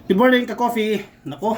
Good morning, ka-coffee. Nako,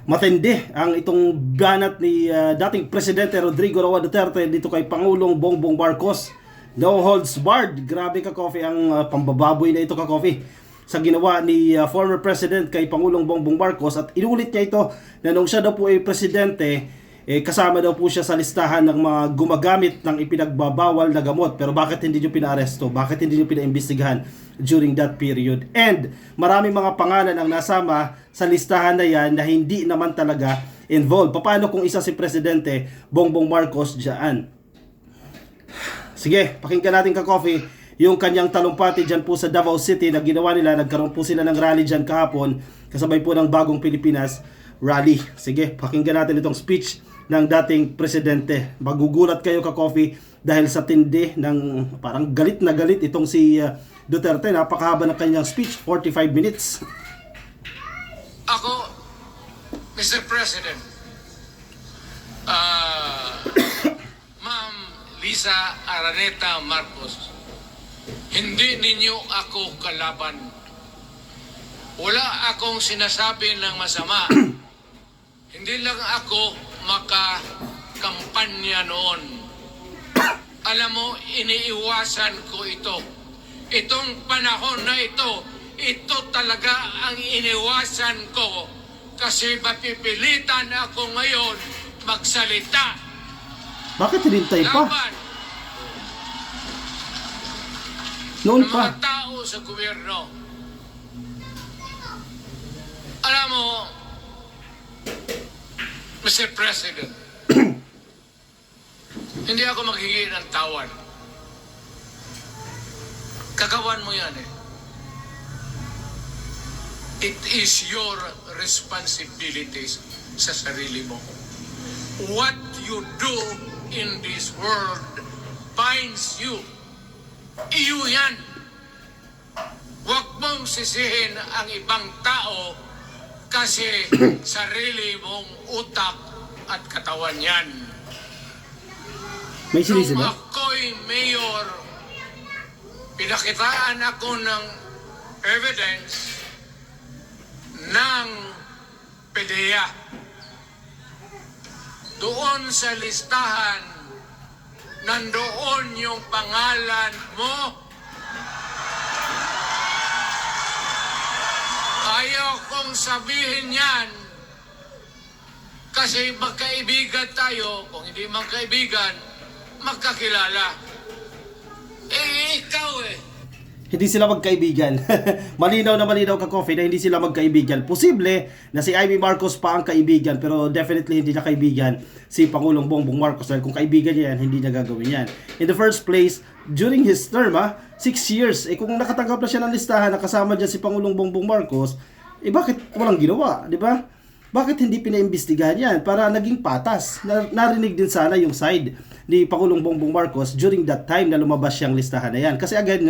matindi ang itong banat ni dating Presidente Rodrigo Roa Duterte dito kay Pangulong Bongbong Marcos. No holds barred. Grabe, ka-coffee, ang pambababoy na ito, ka-coffee, sa ginawa ni former President kay Pangulong Bongbong Marcos. At inulit niya ito na nung siya daw po ay Presidente, kasama daw po siya sa listahan ng mga gumagamit ng ipinagbabawal na gamot. Pero bakit hindi niyo pinaaresto? Bakit hindi niyo pinaimbestigahan during that period? And maraming mga pangalan ang nasama sa listahan na yan na hindi naman talaga involved. Paano kung isa si Presidente Bongbong Marcos dyan? Sige, pakinggan natin, ka-coffee, yung kanyang talumpati dyan po sa Davao City na ginawa nila. Nagkaroon po sila ng rally dyan kahapon, kasabay po ng Bagong Pilipinas rally. Sige, pakinggan natin itong speech ng dating Presidente. Magugulat kayo, ka-coffee, dahil sa tindi ng parang galit na galit itong si Duterte. Napakahaba ng kanyang speech, 45 minutes. Ako, Mr. President, Ma'am Lisa Araneta Marcos, hindi ninyo ako kalaban. Wala akong sinasabi ng masama. Hindi lang ako makakampanya noon. Alam mo, iniiwasan ko ito. Itong panahon na ito talaga ang iniwasan ko kasi mapipilitan ako ngayon magsalita. Bakit hinintay pa? Laban Noon ng pa. mga tao sa gobyerno. Alam mo, Mr. President, hindi ako maghingi ng tawad. Kagawan mo yan eh. It is your responsibilities sa sarili mo. What you do in this world binds you. Iyo yan. Huwag mong sisihin ang ibang tao kasi sarili mong utak at katawan yan. May sinisi Nung ba? ako'y mayor, pinakitaan ako ng evidence ng PDEA. Doon sa listahan, nandoon yung pangalan mo. Ayaw kong sabihin yan kasi magkaibigan tayo. Kung hindi magkaibigan, magkakilala. Ikaw eh. Hindi sila magkaibigan. Malinaw na malinaw, ka-coffee, na hindi sila magkaibigan. Posible na si Amy Marcos pa ang kaibigan, pero definitely hindi na kaibigan si Pangulong Bongbong Marcos. Dahil kung kaibigan niya yan, hindi niya gagawin yan. In the first place, during his term, 6 years, kung nakatanggap na siya ng listahan na kasama dyan si Pangulong Bongbong Marcos, bakit walang ginawa, di ba? Bakit hindi pinaimbestigahan yan para naging patas? Narinig din sana yung side ni Pangulong Bongbong Marcos during that time na lumabas siyang listahan na yan. Kasi again,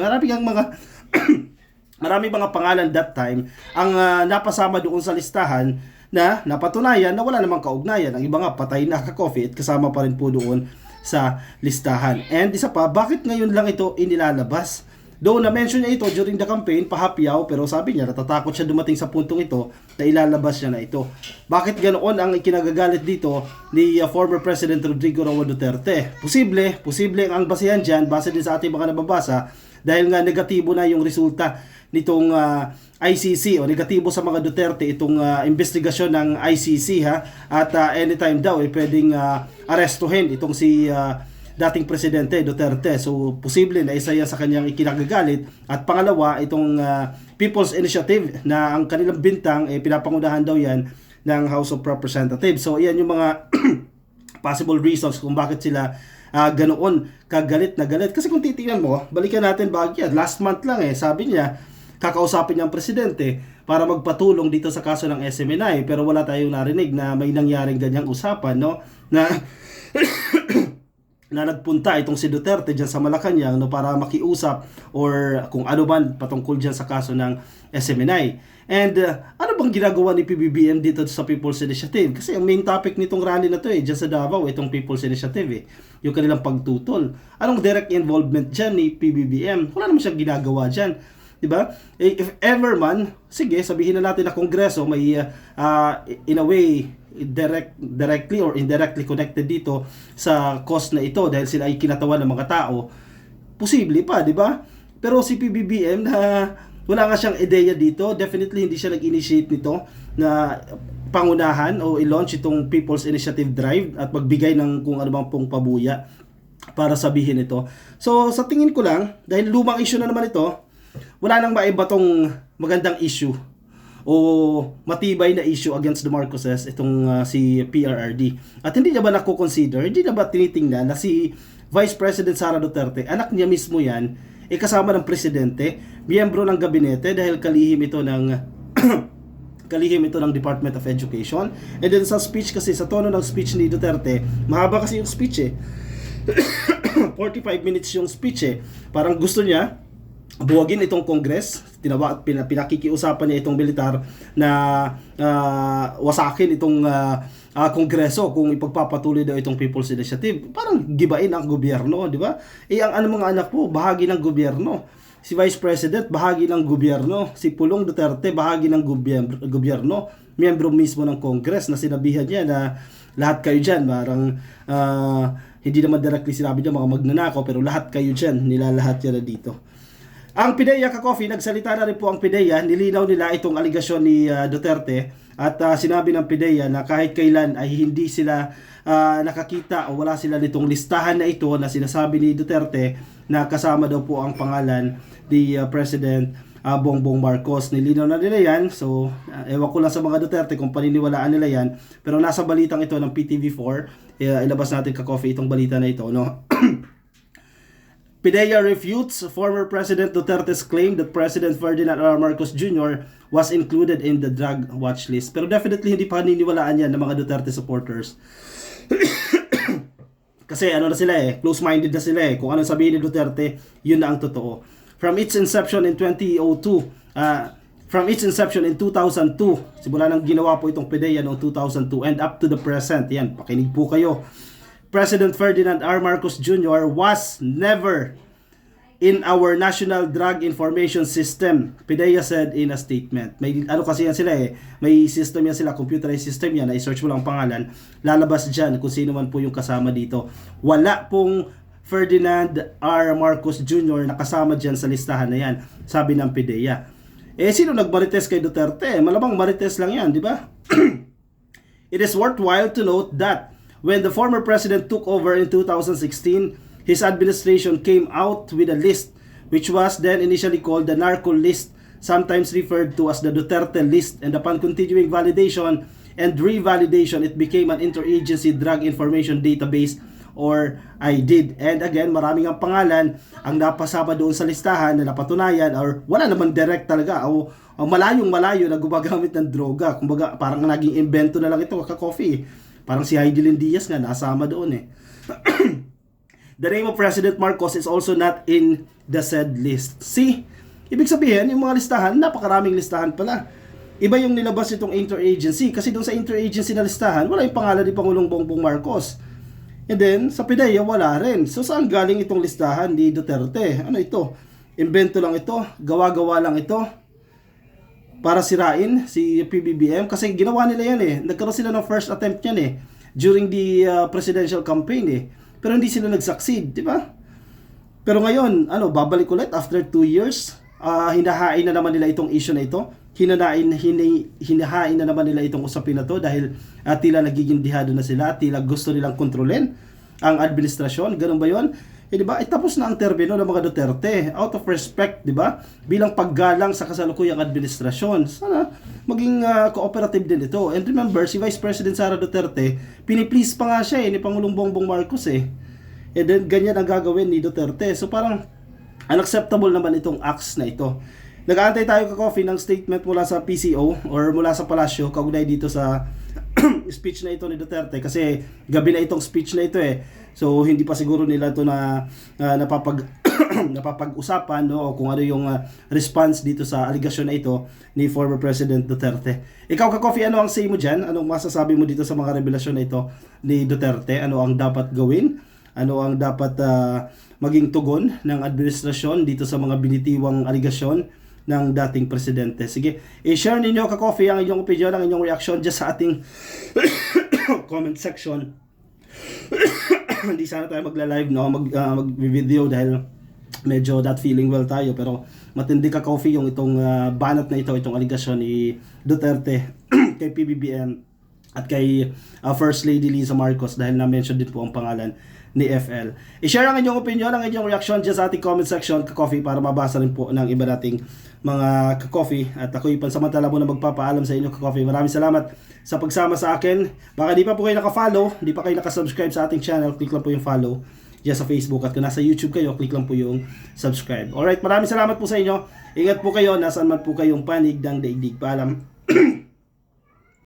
marami mga pangalan that time ang napasama doon sa listahan na napatunayan na wala namang kaugnayan. Ang iba nga patay na, ka-coffee, at kasama pa rin po doon sa listahan. And isa pa, bakit ngayon lang ito inilalabas? Though na-mention niya ito during the campaign, pahapyaw, pero sabi niya natatakot siya dumating sa puntong ito na ilalabas niya na ito. Bakit ganoon ang ikinagagalit dito ni former President Rodrigo Roa Duterte? Posible ang basihan dyan, base din sa ating mga nababasa, dahil nga negatibo na yung resulta nitong ICC o negatibo sa mga Duterte itong investigasyon ng ICC, at anytime daw pwedeng arestuhin itong si dating Presidente Duterte. So posible na isa yan sa kanyang ikinagagalit. At pangalawa, itong People's Initiative na ang kanilang bintang pinapangunahan daw yan ng House of Representatives. So yan yung mga possible reasons kung bakit sila ganoon kagalit na galit. Kasi kung titingnan mo, balikan natin bagya, last month lang sabi niya kakausapin niya ang Presidente para magpatulong dito sa kaso ng SMNI, pero wala tayong narinig na may nangyaring ganyang usapan, no, na na nagpunta itong si Duterte dyan sa Malacanang, no, para makiusap or kung ano man patungkol dyan sa kaso ng SMNI. And ano bang ginagawa ni PBBM dito sa People's Initiative? Kasi ang main topic nitong rally na to dyan sa Davao, itong People's Initiative yung kanilang pagtutol. Anong direct involvement dyan ni PBBM? Wala naman siyang ginagawa dyan. di ba? If ever man, sige, sabihin na natin na Kongreso may in a way directly or indirectly connected dito sa cause na ito dahil sila ay kinatawan ng mga tao. Posible pa, di ba? Pero si PBBM na wala nga siyang ideya dito, definitely hindi siya nag-initiate nito na pangunahan o i-launch itong People's Initiative Drive at magbigay ng kung ano bang pong pabuya para sabihin ito. So sa tingin ko lang, dahil lumang issue na naman ito, wala nang maiba tong magandang issue o matibay na issue against the Marcoses itong si PRRD. At hindi niya ba nako-consider, hindi na ba tinitingnan na si Vice President Sara Duterte, anak niya mismo yan, kasama ng presidente, miyembro ng gabinete dahil kalihim ito ng Department of Education. And then sa speech kasi, sa tono ng speech ni Duterte, mahaba kasi yung speech 45 minutes yung speech Parang gusto niya buwagin itong Congress, pinakikiusapan niya itong militar na wasakin itong Kongreso kung ipagpapatuloy daw itong People's Initiative. Parang gibain ang gobyerno, di ba? Ang mga anak po, bahagi ng gobyerno. Si Vice President, bahagi ng gobyerno. Si Pulong Duterte, bahagi ng gobyerno. Miyembro mismo ng Congress na sinabihan niya na lahat kayo dyan, parang hindi naman directly sinabi niya mga magnanakaw, pero lahat kayo dyan, nilalahat niya na dito. Ang PIDEA Ka-Coffee, nagsalita na rin po ang PIDEA, nilinaw nila itong aligasyon ni Duterte at sinabi ng PIDEA na kahit kailan ay hindi sila nakakita o wala sila nitong listahan na ito na sinasabi ni Duterte na kasama daw po ang pangalan ni President Bongbong Marcos. Nilinaw na nila yan, so ewan ko lang sa mga Duterte kung paniniwalaan nila yan, pero nasa balitang ito ng PTV4, ilabas natin Ka-Coffee itong balita na ito, no? PIDEA refutes former President Duterte's claim that President Ferdinand R. Marcos Jr. was included in the drug watch list. Pero definitely hindi pa naniniwalaan yan ng mga Duterte supporters. Kasi ano na sila close-minded na sila Kung ano sabihin ni Duterte, yun na ang totoo. From its inception in 2002, from its inception in 2002, simula nang ginawa po itong PIDEA noong 2002 and up to the present, yan, pakinig po kayo. President Ferdinand R. Marcos Jr. was never in our National Drug Information System, PIDEA said in a statement. May ano kasi yan sila may system yan sila, computerized system yan, i-search mo lang ang pangalan, lalabas dyan kung sino man po yung kasama dito. Wala pong Ferdinand R. Marcos Jr. na kasama dyan sa listahan na yan, sabi ng PIDEA. Sino nagmarites kay Duterte? Malamang marites lang yan, di ba? It is worthwhile to note that when the former president took over in 2016, his administration came out with a list which was then initially called the Narco List, sometimes referred to as the Duterte List, and upon continuing validation and revalidation, it became an Interagency Drug Information Database or IDID. And again, maraming ang pangalan ang napasama doon sa listahan na napatunayan or wala naman direct talaga o malayong-malayo na gumagamit ng droga. Kumbaga, parang naging invento na lang ito, Ka-Coffee. Parang si Heidelin Diaz nga, nasama doon The name of President Marcos is also not in the said list. See? Ibig sabihin, yung mga listahan, napakaraming listahan pala. Iba yung nilabas itong interagency. Kasi doon sa interagency na listahan, wala yung pangalan ni Pangulong Bongbong Marcos. And then, sa PIDEA, wala rin. So, saan galing itong listahan ni Duterte? Ano ito? Invento lang ito? Gawa-gawa lang ito? Para sirain si PBBM kasi ginawa nila yan nagkaroon sila ng first attempt yan during the presidential campaign pero hindi sila nag-succeed, di ba? Pero ngayon, babalik ulit after 2 years, hinahain na naman nila itong issue na ito, hinahain na naman nila itong usapin na to dahil tila nagiging dihado na sila, tila gusto nilang kontrolin ang administrasyon, ganun ba yun? Di ba? Tapos na ang termino ng mga Duterte out of respect, di ba? Bilang paggalang sa kasalukuyang administrasyon. Sana maging cooperative din ito. And remember, si Vice President Sara Duterte, piniplease pa nga siya ni Pangulong Bongbong Marcos And then ganyan ang gagawin ni Duterte. So parang unacceptable naman itong acts na ito. Nag-aantay tayo Ka-Coffee ng statement mula sa PCO or mula sa Palasyo kaugnay dito sa speech na ito ni Duterte kasi gabi na itong speech na ito So hindi pa siguro nila ito na napapag-usapan o kung ano yung response dito sa aligasyon na ito ni former President Duterte. Ikaw Ka-Coffee, ano ang say mo dyan? Anong masasabi mo dito sa mga revelasyon na ito ni Duterte? Ano ang dapat gawin? Ano ang dapat maging tugon ng administrasyon dito sa mga binitiwang aligasyon ng dating presidente. Sige, i-share ninyo ka-coffee ang inyong opinion, ang inyong reaction dyan sa ating comment section. Hindi sana tayo magla-live, no? Mag-video dahil medyo not feeling well tayo, pero matindi ka-coffee yung itong banat na ito, itong aligasyon ni Duterte kay PBBM at kay First Lady Liza Marcos dahil na-mention din po ang pangalan ni FL. I-share ang inyong opinion, ang inyong reaction dyan sa ating comment section, ka-coffee, para mabasa rin po ng iba nating mga ka-coffee. At ako'y pansamantala muna magpapaalam sa inyo, ka-coffee. Maraming salamat sa pagsama sa akin. Baka di pa po kayo naka-follow, di pa kayo naka-subscribe sa ating channel, click lang po yung follow dyan sa Facebook. At kung nasa YouTube kayo, click lang po yung subscribe. Alright, maraming salamat po sa inyo. Ingat po kayo, nasaan man po kayong panig ng daigdig. Paalam.